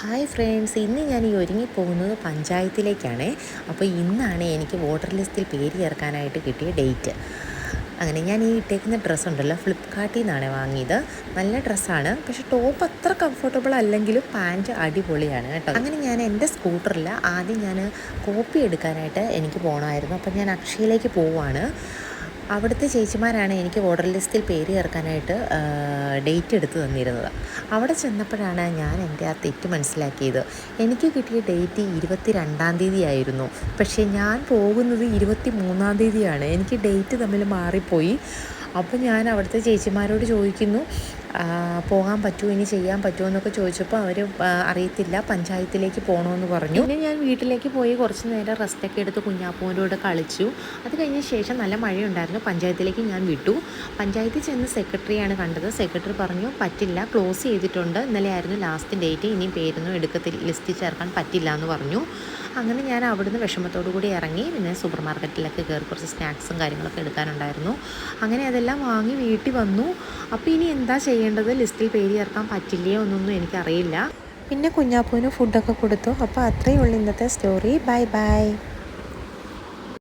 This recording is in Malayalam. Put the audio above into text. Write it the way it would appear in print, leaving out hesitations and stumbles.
ഹായ് ഫ്രണ്ട്സ്, ഇന്ന് ഞാൻ ഒരുങ്ങിപ്പോകുന്നത് പഞ്ചായത്തിലേക്കാണ്. അപ്പോൾ ഇന്നാണ് എനിക്ക് വോട്ടർ ലിസ്റ്റിൽ പേര് ചേർക്കാനായിട്ട് കിട്ടിയ ഡേറ്റ്. അങ്ങനെ ഞാൻ ഈ ഇട്ടേക്കുന്ന ഡ്രസ്സ് ഉണ്ടല്ലോ, ഫ്ലിപ്കാർട്ടിൽ നിന്നാണ് വാങ്ങിയത്. നല്ല ഡ്രസ്സാണ്, പക്ഷേ ടോപ്പ് അത്ര കംഫർട്ടബിൾ അല്ലെങ്കിലും പാൻറ്റ് അടിപൊളിയാണ് കേട്ടോ. അങ്ങനെ ഞാൻ എൻ്റെ സ്കൂട്ടറിൽ ആദ്യം ഞാൻ കോപ്പി എടുക്കാനായിട്ട് എനിക്ക് പോകണമായിരുന്നു. അപ്പോൾ ഞാൻ അക്ഷയയിലേക്ക് പോവുകയാണ്. അവിടുത്തെ ചേച്ചിമാരാണ് എനിക്ക് വോട്ടർ ലിസ്റ്റിൽ പേര് ചേർക്കാനായിട്ട് ഡേറ്റ് എടുത്ത് തന്നിരുന്നത്. അവിടെ ചെന്നപ്പോഴാണ് ഞാൻ എൻ്റെ ആ തെറ്റ് മനസ്സിലാക്കിയത്. എനിക്ക് കിട്ടിയ ഡേറ്റ് 22-ാം തീയതി ആയിരുന്നു, പക്ഷേ ഞാൻ പോകുന്നത് 23-ാം തീയതിയാണ്. എനിക്ക് ഡേറ്റ് തമ്മിൽ മാറിപ്പോയി. അപ്പോൾ ഞാൻ അവിടുത്തെ ചേച്ചിമാരോട് ചോദിക്കുന്നു, പോകാൻ പറ്റുമോ, ഇനി ചെയ്യാൻ പറ്റുമോ എന്നൊക്കെ ചോദിച്ചപ്പോൾ അവർ അറിയത്തില്ല, പഞ്ചായത്തിലേക്ക് പോകണമെന്ന് പറഞ്ഞു. പിന്നെ ഞാൻ വീട്ടിലേക്ക് പോയി കുറച്ച് നേരം റെസ്റ്റൊക്കെ എടുത്ത് കുഞ്ഞാപ്പൂവിൻ്റെ കൂടെ കളിച്ചു. അത് കഴിഞ്ഞ ശേഷം നല്ല മഴയുണ്ടായിരുന്നു. പഞ്ചായത്തിലേക്ക് ഞാൻ വിട്ടു. പഞ്ചായത്തിൽ ചെന്ന് സെക്രട്ടറിയാണ് കണ്ടത്. സെക്രട്ടറി പറഞ്ഞു പറ്റില്ല, ക്ലോസ് ചെയ്തിട്ടുണ്ട്, ഇന്നലെ ആയിരുന്നു ലാസ്റ്റ് ഡേറ്റ്, ഇനി പേരൊന്നും ലിസ്റ്റിൽ ചേർക്കാൻ പറ്റില്ല എന്ന് പറഞ്ഞു. അങ്ങനെ ഞാൻ അവിടുന്ന് വിഷമത്തോടു കൂടി ഇറങ്ങി. പിന്നെ സൂപ്പർ മാർക്കറ്റിലൊക്കെ കയറി കുറച്ച് സ്നാക്സും കാര്യങ്ങളൊക്കെ എടുക്കാനുണ്ടായിരുന്നു. അങ്ങനെ അതെല്ലാം വാങ്ങി വീട്ടിൽ വന്നു. അപ്പോൾ ഇനി എന്താ ചെയ്യേണ്ടത്, ലിസ്റ്റിൽ പേര് ചേർക്കാൻ പറ്റില്ലയോ എന്നൊന്നും എനിക്കറിയില്ല. പിന്നെ കുഞ്ഞാപ്പൂവിന് ഫുഡൊക്കെ കൊടുത്തു. അപ്പോൾ അത്രയേ ഉള്ളൂ ഇന്നത്തെ സ്റ്റോറി. Bye bye.